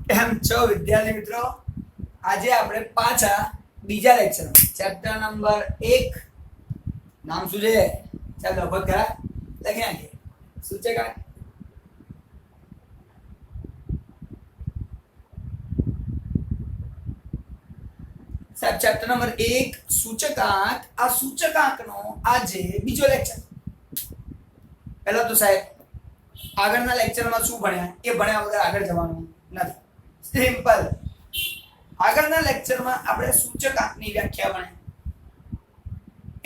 કેમ છો વિદ્યાર્થી મિત્રો? આજે આપણે પાછા બીજા લેક્ચર ચેપ્ટર નંબર 1 નામ શું છે? ચાલો લગભગ કરા લખી નાખીએ. સૂચકાંક. સાહેબ ચેપ્ટર નંબર 1 સૂચકાંક. આ સૂચકાંકનો આજે બીજો લેક્ચર. પહેલા તો સાહેબ આગળના લેક્ચરમાં શું ભણ્યા એ ભણ્યા વગર આગળ જવાનું નથી. સિમ્પલ. આગળના લેક્ચરમાં આપણે સૂચકાંકની વ્યાખ્યા ભણ્યા,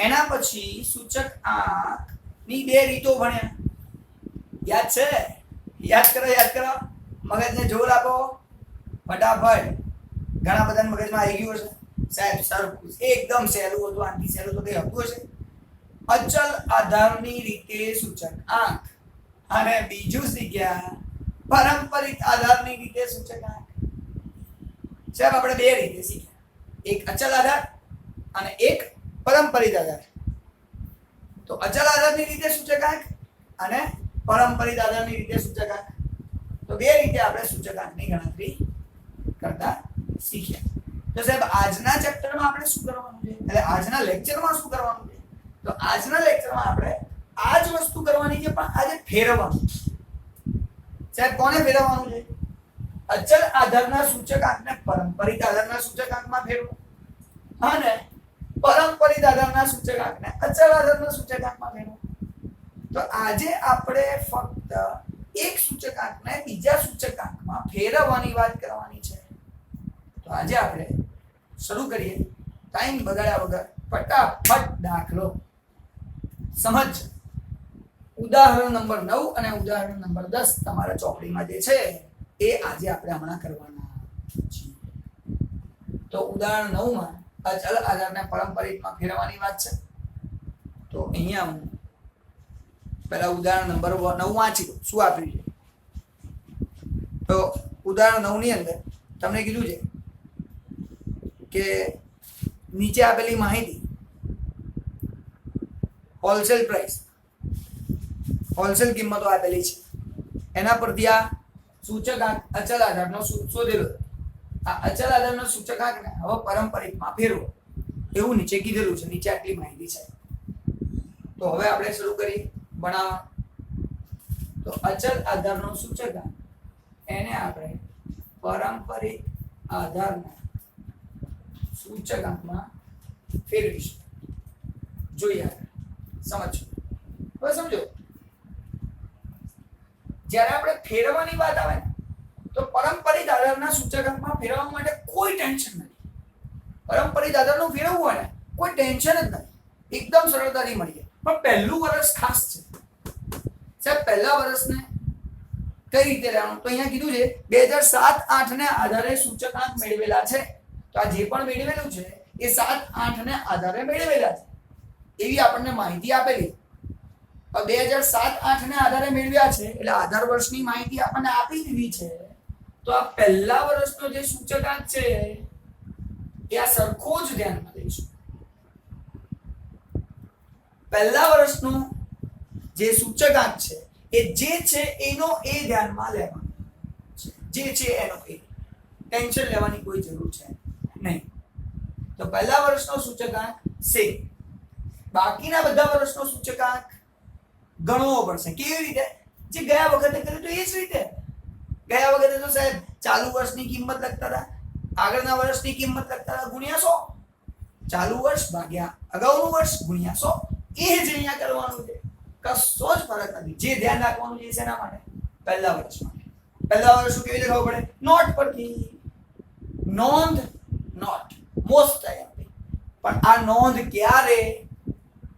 એના પછી સૂચકાંકની બે રીતો ભણ્યા. યાદ છે? યાદ કરો મગજને જોર આપો ફટાફટ. ઘણા બધા મગજમાં આવી ગયું હશે સાહેબ. સર એકદમ સહેલું હતું, આંટી સહેલું તો કઈ હતું હશે. અચલ આધારની રીતે સૂચકાંક અને બીજું શીખ્યા પારંપરિક આધારની રીતે સૂચકાંક. સાહેબ આપણે બે રીતે શીખ્યા, એક અચલ આધાર અને એક પારંપરિક આધાર. તો અચલ આધારની રીતે સૂચકાંક અને પારંપરિક આધારની રીતે સૂચકાંક, તો બે રીતે આપણે સૂચકાંકની ગણતરી કરતા શીખ્યા. તો સાહેબ આજના ચેપ્ટરમાં આપણે શું કરવાનું છે, એટલે આજના લેક્ચરમાં શું કરવાનું છે? તો આજના લેક્ચરમાં આપણે આ જ વસ્તુ કરવાની છે, પણ આજે ફેરવવાનું. સાહેબ કોને ફેરવવાનું છે? અચલ આધારના સૂચકાંકને પારંપરિક આધારના સૂચકાંકમાં ફેરવો અને પારંપરિક આધારના સૂચકાંકને અચલ આધારના સૂચકાંકમાં ફેરવો. તો આજે આપણે ફક્ત એક સૂચકાંકને બીજા સૂચકાંકમાં ફેરવવાની વાત કરવાની છે. તો આજે આપણે શરૂ કરીએ ટાઈમ બગાડ્યા વગર. ફટાફટ દાખલો સમજ. ઉદાહરણ નંબર 9 અને ઉદાહરણ નંબર 10 તમારા ચોપડીમાં જે છે એ આજે આપણે હમણાં કરવાના છીએ. તો ઉદાહરણ 9 માં અચલ આધારને પારંપરિકમાં ફેરવવાની વાત છે. તો અહીંયા હું પહેલા ઉદાહરણ નંબર 9 વાંચી દઉં શું આપ્યું છે. તો ઉદાહરણ 9 ની અંદર તમને કીધું છે કે નીચે આપેલી માહિતી હોલસેલ પ્રાઇસ, હોલસેલ કિંમતો આપેલી છે, એના પરથી આ સૂચકાંક અચલ આધારનો શોધેલો. આ અચલ આધારનો સૂચકાંકને હવે પારંપરિકમાં ફેરવો એવું નીચે કીધેલું છે. નીચે આટલી માહિતી છે. તો હવે આપણે શરૂ કરીએ બનાવવા. તો અચલ આધારનો સૂચકાંક એને આપણે પારંપરિક આધારના સૂચકાંકમાં ફેરવીશું. જોઈએ સમજો. હવે સમજો, જ્યારે આપણે ફેરવવાની વાત આવે ને તો પારંપરિક આધારના સૂચકાંકમાં ફેરવવા માટે કોઈ ટેન્શન નથી. પારંપરિક આધારનું ફેરવવું હોય ને કોઈ ટેન્શન જ નથી, એકદમ સરળતાથી મળી જાય. પણ પહેલું વર્ષ ખાસ છે સાહેબ. પહેલા વર્ષને કઈ રીતે લેવાનું? તો અહીંયા કીધું છે 2007-8 ને આધારે સૂચકાંક મેળવેલા છે. તો આ જે પણ મેળવેલું છે એ 7-8 ને આધારે મેળવેલા છે એવી આપણને માહિતી આપેલી. 2007-8 ને આધારે મેળવ્યા છે એટલે આધાર વર્ષની માહિતી આપણને આપી દીધી છે. તો આ પહેલા વર્ષનો જે સૂચકાંક છે એ આ સરખો જ ધ્યાનમાં લઈશું. પહેલા વર્ષનું જે સૂચકાંક છે એ જે છે એનો એ ધ્યાનમાં લેવાનો છે. જે છે એનો એ, ટેન્શન લેવાની કોઈ જરૂર છે નહીં. તો પહેલા વર્ષનો સૂચકાંક છે, બાકીના બધા વર્ષનો સૂચકાંક ગણવો પડશે. કેવી રીતે? જે ગયા વખતે કર્યું તો એ જ રીતે. ગયા વખતે તો સાહેબ ચાલુ વર્ષની કિંમત લખતા હતા, આગળના વર્ષની કિંમત લખતા હતા ગુણ્યા 100. ચાલુ વર્ષ ભાગ્યા અગાઉનું વર્ષ ગુણ્યા 100. એ જ અહીંયા કરવાનું છે. કશો જ ફરક નથી. જે ધ્યાન રાખવાનું છે એના માટે પહેલા વર્ષ માટે. પહેલા વર્ષ કેવી રીતે ખબર પડે? નોટ પરથી. નોંધ, નોટ મોસ્ટ આઈએમપી. પણ આ નોંધ ક્યારે?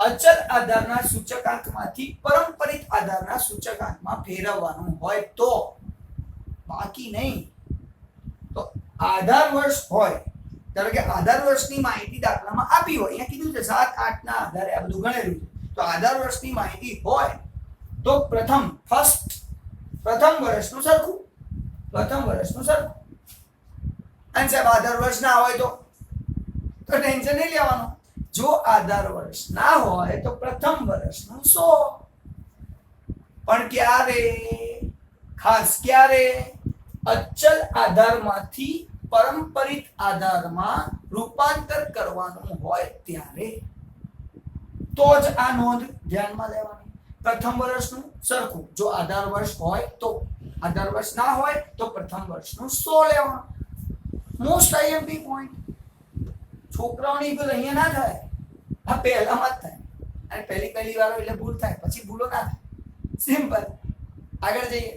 અચલ આધારના સૂચકાંકમાંથી પારંપરિક આધારના સૂચકાંકમાં ફેરવવાનું હોય તો, બાકી નહીં. તો આધાર વર્ષ હોય, ધારો કે આધાર વર્ષની માહિતી દાખલામાં આપી હોય, અહીંયા કીધું છે 7-8 ના આધારે આ બધું ગણેલું છે. તો આધાર વર્ષની માહિતી હોય તો પ્રથમ વર્ષનું સરખું. અને સાહેબ આધાર વર્ષ ના હોય તો ટેન્શન નહીં લેવાનું. જો આધાર વર્ષ ના હોય તો પ્રથમ વર્ષનું 100. પણ ક્યારે? ખાસ ક્યારે? અચલ આધારમાંથી પરંપરિત આધારમાં રૂપાંતર કરવાનું હોય ત્યારે તો જ આ નોંધ ધ્યાનમાં લેવાની. પ્રથમ વર્ષનું સરખું, જો આધાર વર્ષ હોય તો, આધાર વર્ષ ના હોય તો પ્રથમ વર્ષનું 100 લેવાનું. Most IMP point. છોકરાઓની ભૂલ અહીંયા ના થાય, આ પહેલામાં જ થાય. અને પહેલી વાર એટલે ભૂલ થાય, પછી ભૂલો ના થાય. સિમ્પલ. આગળ જઈએ.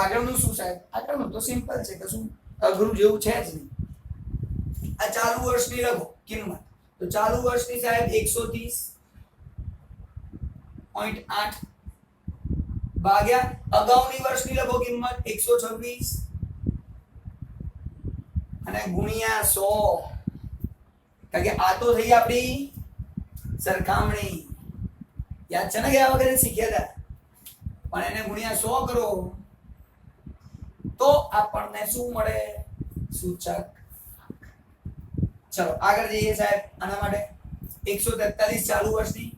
આગળનું શું સાહેબ? આગળનું તો સિમ્પલ છે, કશું અઘરું જેવું છે જ નહીં. આ ચાલુ વર્ષની લખો કિંમત. તો ચાલુ વર્ષની સાહેબ 130.8 ભાગ્યા અગાઉની વર્ષની લખો કિંમત 126 અને ગુણ્યા 100. કારણ કે આ તો થઈ આપણી સરખામણી. યાદ છે ને ગયા વખતે શીખ્યા હતા? પણ એને ગુણ્યા 100 કરો તો આપણને શું મળે? સૂચક. ચલો આગળ જઈએ સાહેબ. આના માટે 143 ચાલુ વર્ષની,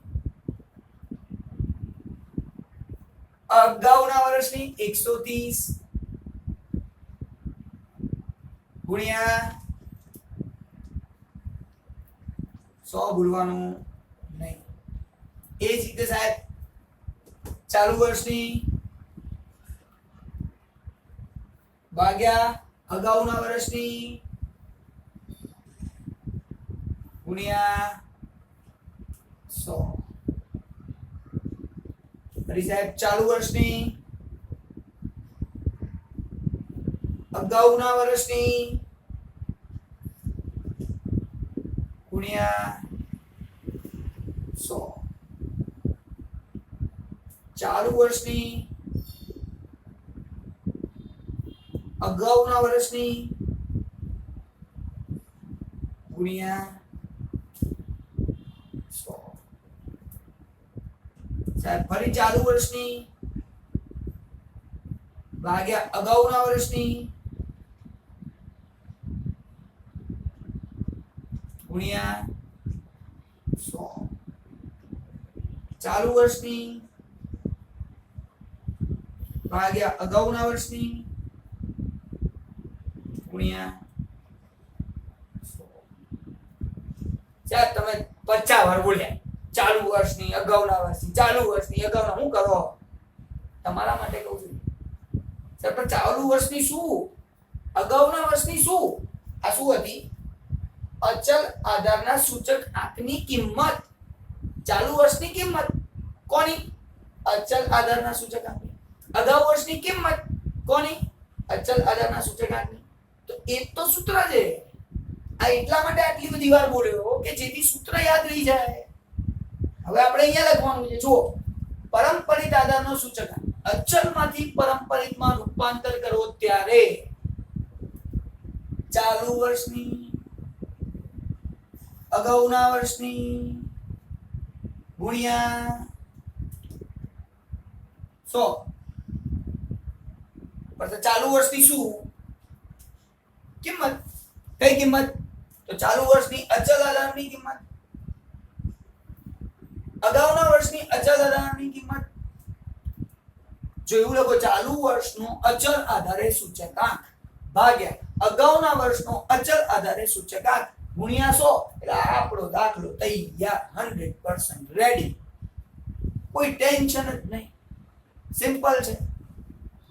અગાઉના વર્ષની 130 ગુણ્યા 100, ભૂલવાનું નહીં. એ જ રીતે સાહેબ ચાલુ વર્ષની ભાગ્યા અગાઉના વર્ષની ગુણ્યા 100. ફરી સાહેબ ચાલુ વર્ષની અગાઉના વર્ષની ગુણ્યા 100. ચાલુ વર્ષની અગાઉના વર્ષની ગુણ્યા 100. સાહેબ ફરી ચાલુ વર્ષની ભાગ્યા અગાઉના વર્ષની ગુણ્યા 100. ચાલુ વર્ષની ભાગ્યા અગાઉના વર્ષની ગુણ્યા 100. સાહેબ તમે 50 વાર બોલ્યા. ચાલુ વર્ષની અગાઉના વર્ષની, ચાલુ વર્ષની અગાઉના. શું કરો? તમારા માટે કહું છું સર. પણ ચાલુ વર્ષની શું, અગાઉના વર્ષની શું? આ શું હતી? અચલ આધારના સૂચક આંકની કિંમત. ચાલુ વર્ષની કિંમત કોની? અચલ આધારના સૂચક આંકની. અગાઉ વર્ષની કિંમત કોની? અચલ આધારના સૂચક આંકની. તો એ તો સૂત્ર છે. આ એટલા માટે આટલી બધી વાર બોલ્યો કે જેથી સૂત્ર યાદ રહી જાય. હવે આપણે અહીંયા લખવાનું છે. જુઓ, પરંપરિત આધારનો સૂચકાંક અચલમાંથી પરંપરિતમાં રૂપાંતર કરો ત્યારે ચાલુ વર્ષની અગાઉના વર્ષની ગુણ્યા 100. પર ચાલુ વર્ષની શું કિંમત? કઈ કિંમત? તો ચાલુ વર્ષની અચલ આધારની કિંમત, અગાઉના વર્ષની અચલ આધારની કિંમત. જો એવું લખો, ચાલુ વર્ષનો અચલ આધારે સૂચકાંક ભાગ્યા અગાઉના વર્ષનો અચલ આધારે સૂચકાંક ગુણ્યા 100. એટલે આપણો દાખલો તૈયાર, 100% રેડી. કોઈ ટેન્શન જ નહીં. સિમ્પલ છે.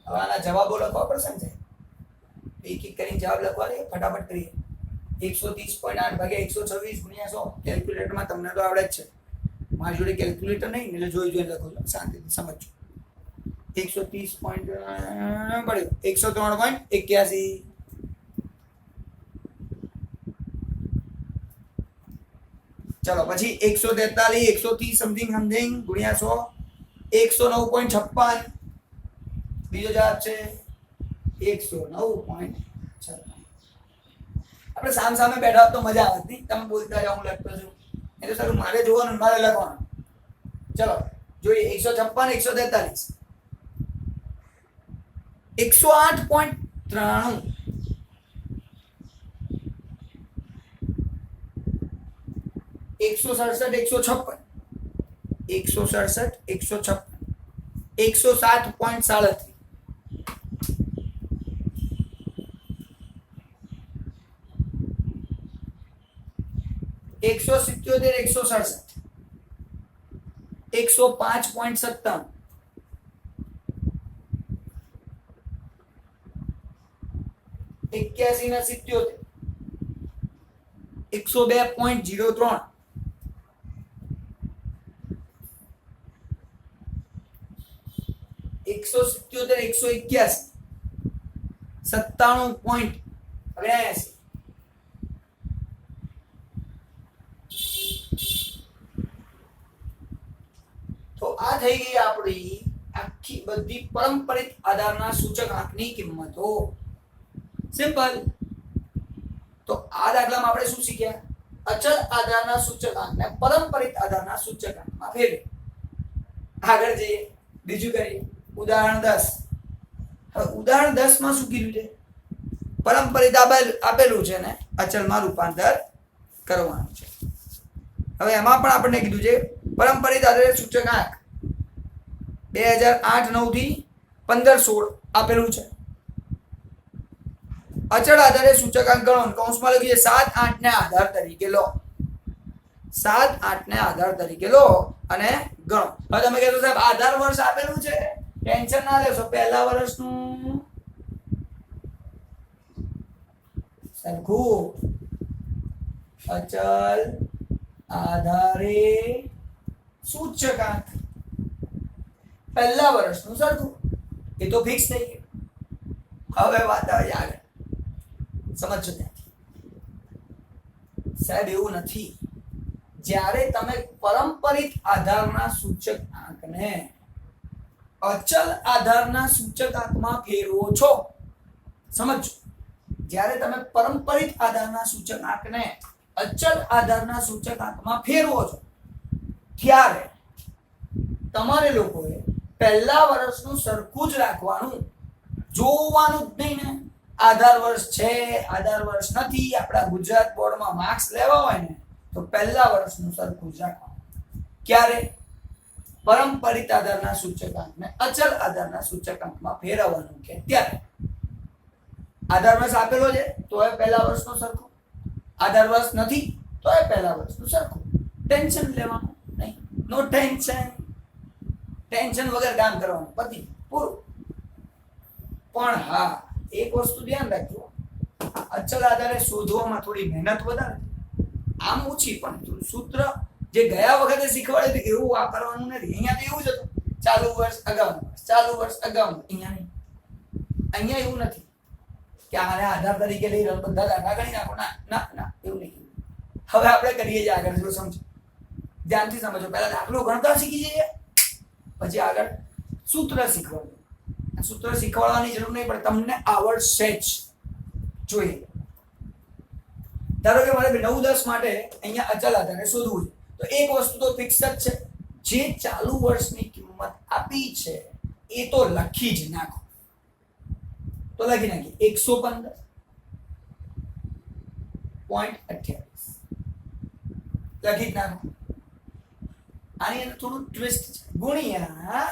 હવે આના જવાબો લખવા પડશે ને. એક એક કરીને જવાબ લખવા દે, ફટાફટ કરીએ. 130.8 ભાગ્યા 126 ગુણ્યા 100. કેલ્ક્યુલેટરમાં તમને તો આવડે જ છે. મારી જોડે કેલ્ક્યુલેટર નહીં એટલે જોઈને લખો છો, શાંતિથી સમજો. 130 પોઈન્ટ પડ્યો 103.81. ચલો પછી 143 130 સમથિંગ ગુણ્યા 100 109.56. બીજો જવાબ છે 109.56. આપણે સામે બેઠા તો મજા આવત નહીં. તમે બોલતા જાઓ, હું લખતો છું. એ તો સારું, મારે જોવાનું, મારે લખવાનું. ચલો જોઈએ. 156 143 108.93 167 156 167 107.37 177, 167, 105.97, 81 ના 77, 102.03, 177, 181, 97.82. તો આ થઈ ગઈ આપણી આખી બધી પરંપરિત આધારના સૂચકાંકની કિંમતો. સિમ્પલ. તો આ દાખલામાં આપણે શું શીખ્યા? અચલ આધારના સૂચકાંકને પરંપરિત આધારના સૂચકાંકમાં ફેરવે. આગળ જઈએ, બીજું કરીએ. ઉદાહરણ 10. હવે ઉદાહરણ 10 માં શું કીધું છે? પરંપરિત આપેલું છે ને અચલમાં રૂપાંતર કરવાનું છે. હવે એમાં પણ આપણને કીધું છે પરંપરિત આધારે સૂચકાંક 2008-9 થી 15-16 આપેલું છે. અચળ આધારે સૂચકાંક ગણો. કૌંસમાં લખ્યું છે 7, 8 ને આધાર તરીકે લો. 7, 8 ને આધાર તરીકે લો અને ગણો. હવે તમે કહેશો સાહેબ આધાર વર્ષ આપેલું છે, ટેન્શન ના લેશો. પહેલા વર્ષનું સરખું અચલ આધારે સૂચકાંક પહેલા વર્ષનું સરખું. એ તો ફિક્સ થઈ ગયું. હવે વાત આવે આગળ. સમજો ત્યાંથી. સાહેબ એવું નથી. જ્યારે તમે પરંપરિત આધારના સૂચકાંકને અચલ આધારના સૂચકાંકમાં ફેરવો છો, સમજો. જ્યારે તમે પરંપરિત આધારના સૂચકાંકને અચલ આધારના સૂચકાંકમાં ફેરવો છો ત્યારે તમારે લોકોએ પહેલા વર્ષનું સરખું જ રાખવાનું, જોવાનું જ નહીં ને. આધાર વર્ષ છે, આધાર વર્ષ નથી, આપણા ગુજરાત બોર્ડમાં માર્ક્સ લેવા હોય ને તો પહેલા વર્ષનું સરખું જ રાખવાનું. ક્યારે? પરંપરિત આધારના સૂચકાંકને અચલ આધારના સૂચકાંકમાં ફેરવવાનું કે ત્યારે. આધાર વર્ષ આપેલો છે તો એ પહેલા વર્ષનું સરખું, આધાર વર્ષ નથી તો એ પહેલા વર્ષનું સરખું. ટેન્શન લેવાનું નહીં. નો ટેન્શન. ટેન્શન વગર કામ કરવાનું. પતિ પૂરું. પણ હા, એક વસ્તુ ધ્યાન રાખજો. અચલ આધારે શોધવામાં થોડી મહેનત વધારે, આમ ઓછી, પણ સૂત્ર જે ગયા વખતે શીખવાડે એવું વાપરવાનું નથી. અહીંયા તો એવું જ હતું, ચાલુ વર્ષ અગાઉનું વર્ષ, ચાલુ વર્ષ અગાઉનું. અહીંયા નહીં. અહીંયા એવું નથી કે આને આધાર તરીકે લઈ રહ્યા બધા દાખલા ગણી નાખો. ના ના ના, એવું નહીં. હવે આપણે કરીએ છીએ આગળ. જો સમજો, ધ્યાનથી સમજો. પહેલા દાખલો ગણતા શીખી જઈએ, પછી આગળ સૂત્ર શીખવાડો. સૂત્ર શીખવાડવાની જરૂર નહીં પણ તમને આવડશે જ. જોઈએ, ધારો કે મારે 9-10 માટે અહીંયા અચલ આધારે શોધવું છે, તો એક વસ્તુ તો ફિક્સ જ છે. જે ચાલુ વર્ષની કિંમત આપી છે એ તો લખી જ નાખો. તો લખી નાખીએ 115.28 લખી જ નાખો. આની અંદર થોડું ટ્વિસ્ટ છે. ગુણ્યા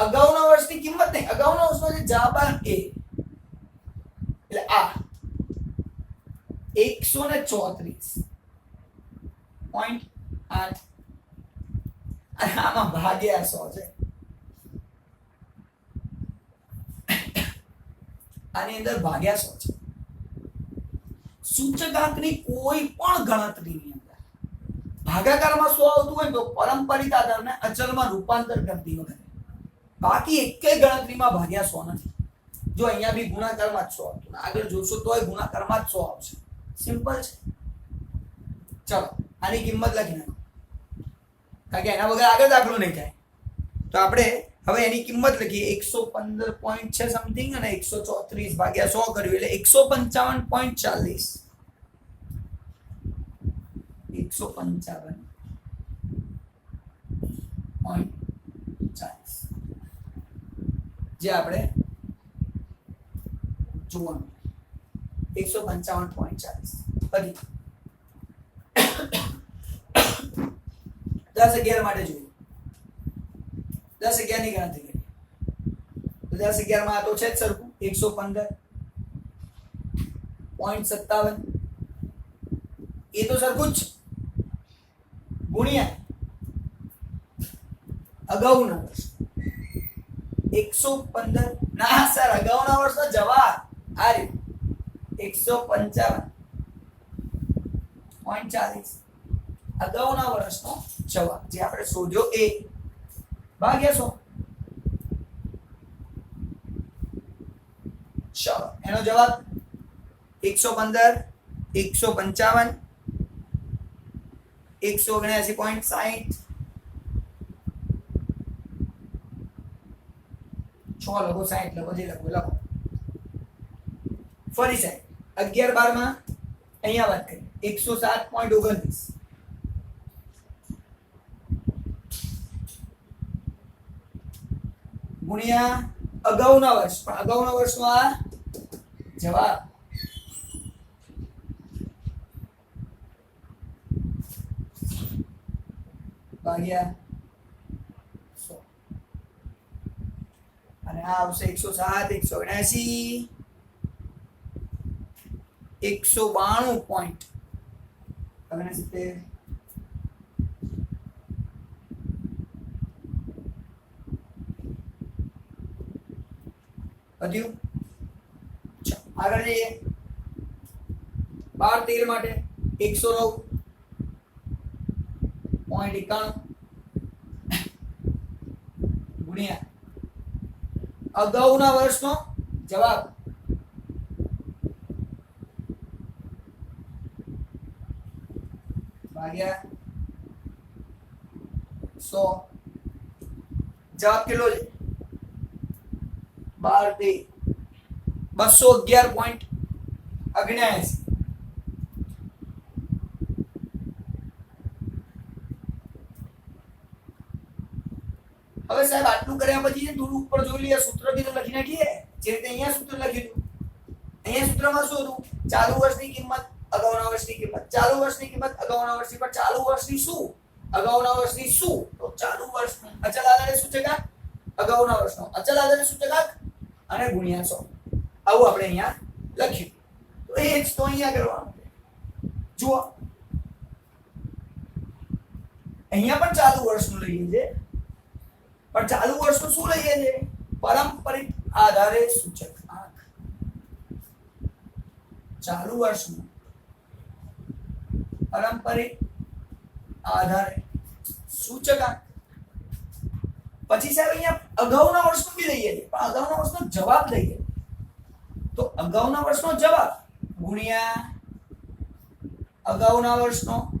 અગાઉના વર્ષની કિંમત નહીં, અગાઉના વર્ષનો જે જાબાન એ, એટલે આ 134.8 અને આમાં ભાગ્યા 100 છે. આની અંદર ભાગ્યા 100 છે. સૂચકાંકની કોઈ પણ ગણતરીની અંદર ભાગાકારમાં 100 આવતું હોય તો પરંપરિત આધારને અચલમાં રૂપાંતર કરતી વખતે બાકી એકેય ગણતરીમાં ભાગ્યા 100 નથી. જો અહીંયા બી ગુણાકારમાં જ 100 આવતું, આગળ જોશો તોય ગુણાકારમાં જ 100 આવશે. સિમ્પલ છે. ચલો આની કિંમત લખી નાખો, કારણ કે એના વગર આગળ દાખલો નહીં થાય. તો આપણે હવે એની કિંમત લખીએ. 115 પોઈન્ટ છે સમથિંગ અને 134 ભાગ્યા 100 કર્યું એટલે 155.40. 155.40 જે આપણે જોવાનું 155.40. ફરી 10-11 માટે જોઈએ. 10-11 ની ગણતરી કરીએ તો 10-11 માં આ તો છે જ સરખું 115.57 એ તો સરખું જ ગુણ્યા અગાઉના વર્ષ 115 ના સર અગાઉના વર્ષનો જવાબ આ રહ્યો 155.40 અગાઉના વર્ષનો જવાબ જે આપણે શોધ્યો એ ભાગ્યા 100 ચલો એનો જવાબ 115 155 179.60 6 લખો 60 લખો જે લખો લખો ફરી સાહેબ 11 12 માં અહીંયા વાત કરી 107.29 ગુણ્યા અગાઉના વર્ષ પણ અગાઉના વર્ષનો આ જવાબ ભાગ્યા 100 અને આ આવશે 107 179 192 પોઈન્ટ તમને તે વધ્યું આગળ જઈએ 12 13 માટે 109.91 ગુણ્યા અગાઉના વર્ષનો જવાબ ભાગ્યા 100 જવાબ કેટલો છે 12 211.79 હવે સાહેબ આટલું કર્યા પછી થોડું ઉપર જોઈ લઈએ સૂત્ર બી તો લખી નાખીએ જે રીતે અહીંયા સૂત્ર લખ્યું અહીંયા સૂત્રમાં શું હતું ચાલુ વર્ષની કિંમત અગાઉના વર્ષની કિંમત ચાલુ વર્ષની કિંમત અગાઉના વર્ષની પર ચાલુ વર્ષની શું અગાઉના વર્ષની શું તો ચાલુ વર્ષની અચલ આધારે સૂચકાંક અગાઉના વર્ષનો અચલ આધારે સૂચકાંક અને ગુણ્યા 100 આવું આપણે અહીંયા લખ્યું તો એ જ તો અહીંયા કરવાનું જુઓ અહીંયા પણ ચાલુ વર્ષનું લઈએ છે પણ ચાલુ વર્ષનું શું લઈએ છે પારંપરિક આધારે સૂચકાંક ચાલુ વર્ષનું પારંપરિક આધારે સૂચકાંક પછી સાહેબ અહીંયા અગાઉના વર્ષનું બી લઈએ છીએ પણ અગાઉના વર્ષનો જવાબ લઈએ તો અગાઉના વર્ષનો જવાબ ગુણ્યા અગાઉના વર્ષનો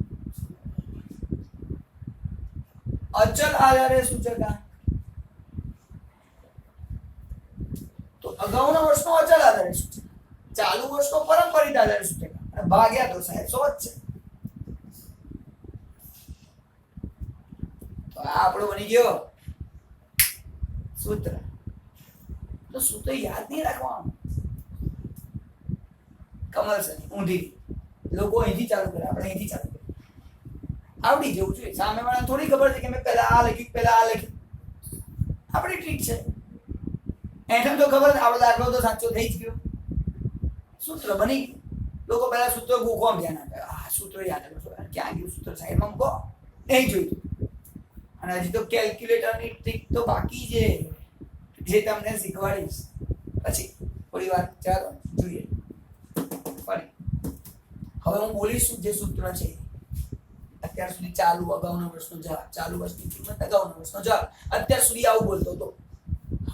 અચલ આધારે સૂચકાંક તો અગાઉના વર્ષનો અચલ આધારે સૂચકાંક ચાલુ વર્ષનો પારંપરિક આધારે સૂચકાંક અને ભાગ્યા તો સાહેબ 100 જ છે તો આ આપણો બની ગયો સૂત્ર તો સૂત્ર યાદ નહીં રાખવાનું કમલ સર ઊંધી લોકો અહીંથી ચાલુ કરે આપણે અહીંથી ચાલુ કરીએ આવડી જવું જોઈએ સામે વાળાને થોડી ખબર છે કે મેં પહેલા આ લખ્યું આપણી ટ્રીક છે એઠમ તો ખબર આપણો દાખલો તો સાચો થઈ જ ગયો સૂત્ર બની ગયું લોકો પહેલા સૂત્ર ગોખવામાં ધ્યાન આપે આ સૂત્ર યાદ રાખો ક્યાં ગયું સૂત્ર સાઈડમાં મૂકો નહીં જોયું અને હજી તો કેલ્ક્યુલેટરની ટ્રીક તો બાકી છે જે તમને શીખવાડીશ પછી થોડી વાર ચાલો જોઈએ ફરી હવે હું બોલીશ જે સૂત્ર છે અત્યાર સુધી ચાલુ અગાઉના વર્ષનો જવાબ ચાલુ વર્ષની કિંમત અગાઉના વર્ષનો જવાબ અત્યાર સુધી આવું બોલતો હતો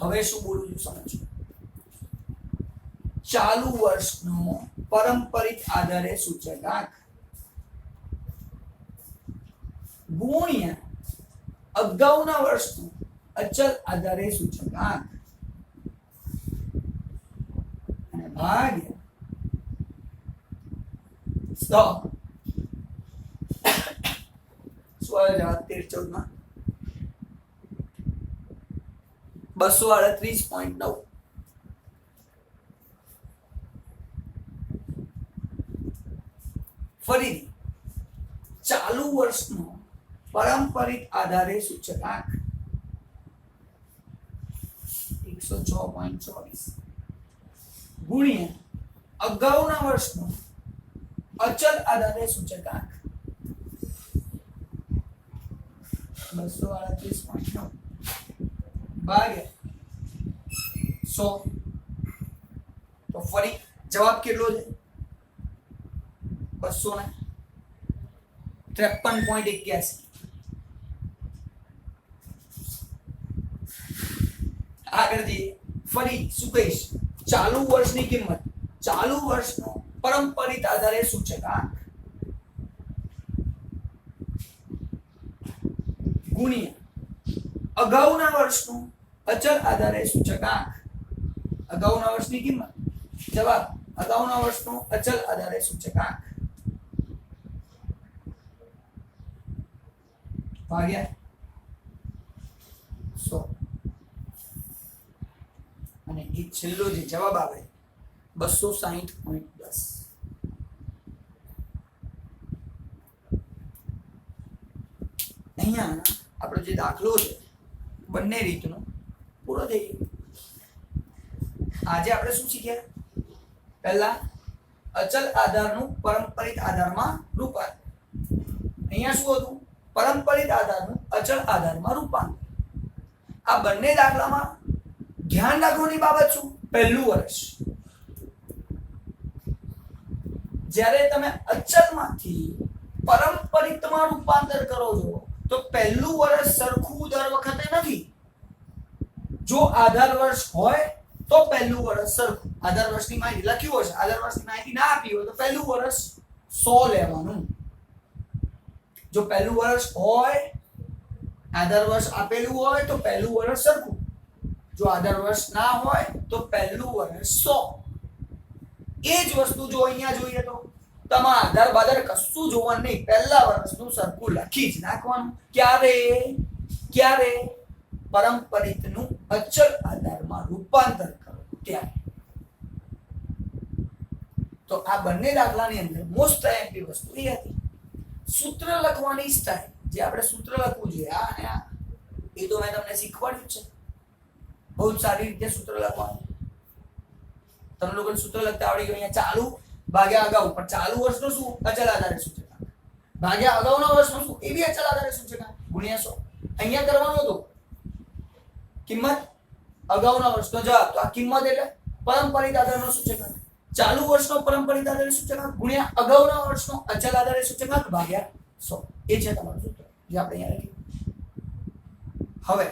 હવે શું બોલું છું સમજો ચાલુ વર્ષનો પારંપરિક આધારે સૂચકાંક ગુણ્યા અગાઉના વર્ષનો અચલ આધારે સૂચકાંક અને ભાગ્યા 100 શું આવે જવાબ 13 14 માં 238.9 ફરીથી ચાલુ વર્ષનો પારંપરિક આધારે સૂચકાંક 106.24 ગુણ્યા અગાઉના વર્ષનો અચલ આધારે સૂચકાંક 238.9 ભાગ્યા 100. તો ફરી જવાબ કેટલો છે? 253.81. આગળ જઈએ. ફરી શું કહીશ? ચાલુ વર્ષની કિંમત, ચાલુ વર્ષનો પરંપરિત આધારે સૂચકાંક ગુણ્યા અગાઉના વર્ષનું અચલ આધારે સૂચકાંક. અગાઉના વર્ષની કિંમત, જવાબ અગાઉના વર્ષનો અચલ આધારે સૂચકાંક ભાગ્યા 100. અને એ છેલ્લો જે જવાબ આવે 260.10. અહીંયા આપણો જે દાખલો છે બંને રીતનો પૂરો થઈ ગયો. આજે આપણે શું શીખ્યા? પહેલા અચલ આધારનું પરંપરિત આધારમાં રૂપાંતર. અહીંયા શું હતું? પરંપરિત આધારનું અચલ આધારમાં રૂપાંતર. આ બંને દાખલામાં ધ્યાન રાખવાની બાબત શું? પહેલું વર્ષ. જ્યારે તમે અચલમાંથી પરંપરિતમાં રૂપાંતર કરો છો તો પહેલું વર્ષ સરખું દર વખતે નથી. જો આધાર વર્ષ હોય તો પહેલું વર્ષ સરખું. આધાર વર્ષની માહિતી લખ્યું હશે, આધાર વર્ષની માહિતી ના આપી હોય તો પહેલું વર્ષ 100 લેવાનું. જો પહેલું વર્ષ હોય, આધાર વર્ષ આપેલું હોય તો પહેલું વર્ષ સરખું. જો આધાર વર્ષ ના હોય તો પહેલું વર્ષ 100. એ જ વસ્તુ જો અહીંયા જોઈએ તો તમારે આધાર બાધાર કશું જોવાનું નહીં, પહેલા વર્ષનું સરખું લખી જ નાખવાનું. ક્યારે પરંપરિતનું અચલ આધારમાં રૂપાંતર કરો ત્યારે. તો આ બંને દાખલાની અંદર મોસ્ટ એમ્પી વસ્તુ એ હતી સૂત્ર લખવાની સ્ટાઇલ. જે આપણે સૂત્ર લખવું જોઈએ આ અને આ, એ તો મેં તમને શીખવાડ્યું છે. બહુ સારી રીતે સૂત્ર લખવાનું. તમને લોકોને સૂત્ર લખતા આવડી ગયું. અહીંયા ચાલુ ભાગ્યા અગાઉ, પણ ચાલુ વર્ષનો શું? અચલ આધારે સૂચકાંક ભાગ્યા અગાઉના વર્ષનો શું? એ બી અચલ આધારે સૂચકાંક ગુણ્યા 100. અહીંયા કરવાનું હતું કિંમત અગાઉના વર્ષનો જવાબ, તો આ કિંમત એટલે પરંપરિત આધારનો સૂચકાંક. ચાલુ વર્ષનો પરંપરિત આધારે સૂચકાંક ગુણ્યા અગાઉના વર્ષનો અચલ આધારે સૂચકાંક ભાગ્યા 100. એ છે તમારું સૂત્ર જે આપણે અહીંયા લખ્યું. હવે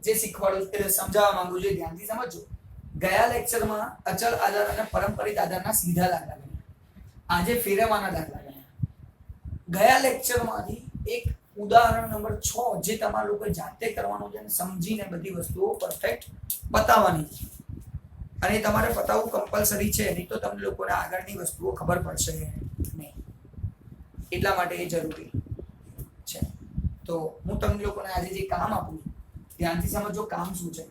જે શીખવાડું એટલે સમજાવવા માંગુ છું, ધ્યાનથી સમજજો. ગયા લેક્ચરમાં અચલ આધાર અને પરંપરિત આધારના સીધા દાખલા ગણ્યા. આજે ફેરવવાના દાખલા ગણ્યા. ગયા લેક્ચરમાંથી એક ઉદાહરણ નંબર 6 જે તમારા લોકો જાતે કરવાનું છે અને સમજીને બધી વસ્તુઓ પરફેક્ટ બતાવવાની છે. અને તમારે બતાવવું કમ્પલસરી છે, નહીં તો તમને લોકોને આગળની વસ્તુઓ ખબર પડશે નહીં. એટલા માટે એ જરૂરી છે. તો હું તમને લોકોને આજે જે કામ આપું છું ધ્યાનથી સમજો કામ શું છે.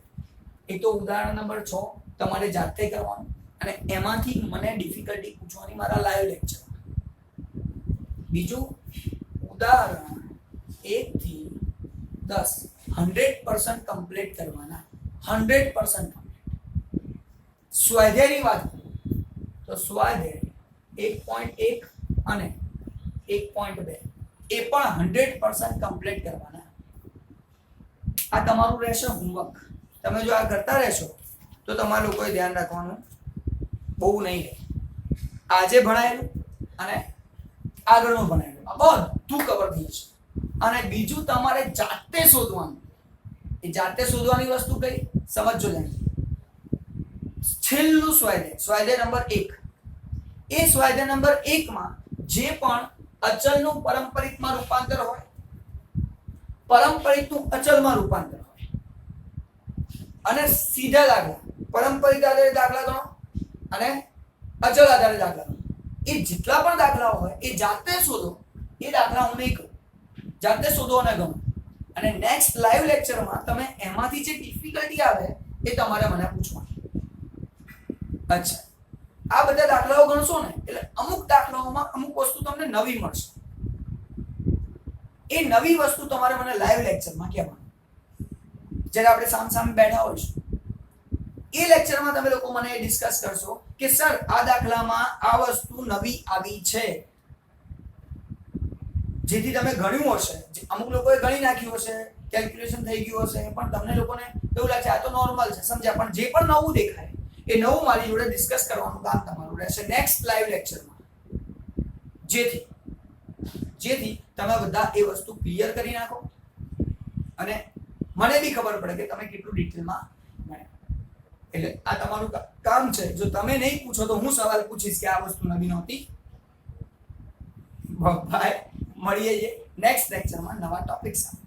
એક તો ઉદાહરણ નંબર 6 તમારે જાતે કરવાનું અને એમાંથી મને ડિફિકલ્ટી પૂછવાની મારા લાઈવ લેક્ચર. બીજું ઉદાહરણ 1 થી 10 100% કમ્પ્લીટ કરવાના. 100% કમ્પ્લીટ. સ્વાધ્યાયની વાત કરું તો સ્વાધ્યાય 1.1 અને 1.2 એ પણ 100% કમ્પ્લીટ કરવાના. આ તમારું રહેશે હોમવર્ક. તમે જો આ કરતા રહેશો તો તમારા લોકોએ ધ્યાન રાખવાનું બહુ નહીં રહે. આજે ભણાયેલું અને આગળનું ભણાયેલું આ બધું કવર થઈ જશે. અને બીજું તમારે જાતે શોધવાનું. એ જાતે શોધવાની વસ્તુ કઈ સમજજો. છેલ્લું સ્વાધ્યાય નંબર 1. એ સ્વાધ્યાય નંબર 1 માં જે પણ અચલનું પરંપરિતમાં રૂપાંતર હોય, પરંપરિતનું અચલમાં રૂપાંતર હોય અને સીધા દાખલા, પરંપરિત આધારે દાખલા ગણો અને અચલ આધારે દાખલા ગણો. એ જેટલા પણ દાખલાઓ હોય એ જાતે શોધો. એ દાખલા હું નહીં કરું, જાતે શોધો અને ગણો. અને નેક્સ્ટ લાઈવ લેક્ચરમાં તમે એમાંથી જે ડિફિકલ્ટી આવે એ તમારે મને પૂછવાની. અચ્છા, આ બધા દાખલાઓ ગણશો ને એટલે અમુક દાખલાઓમાં અમુક વસ્તુ તમને નવી મળશે. એ નવી વસ્તુ તમારે મને લાઈવ લેક્ચરમાં કહેવાનું. જ્યારે આપણે સામ બેઠા હોઈશું એ લેક્ચરમાં તમે લોકો મને ડિસ્કસ કરશો કે સર આ દાખલામાં આ વસ્તુ નવી આવી છે જેથી તમે ગણ્યું હશે, અમુક લોકોએ ગણી નાખ્યું હશે, કેલ્ક્યુલેશન થઈ ગયું હશે, પણ તમને લોકોને એવું લાગે આ તો નોર્મલ છે, સમજ્યા? પણ જે પણ નવું દેખાય એ નવું મારી જોડે ડિસ્કસ કરવાનું કામ તમારું રહેશે નેક્સ્ટ લાઈવ લેક્ચરમાં, જેથી તમે બધા એ વસ્તુ ક્લિયર કરી નાખો અને મને બી ખબર પડે કે તમે કેટલું ડિટેલમાં ભણ્યા. એટલે આ તમારું કામ છે. જો તમે નહીં પૂછો તો હું સવાલ પૂછીશ કે આ વસ્તુ નવી નહોતી. બાય, મળીએ નેક્સ્ટ લેક્ચરમાં નવા ટોપિક સાથે.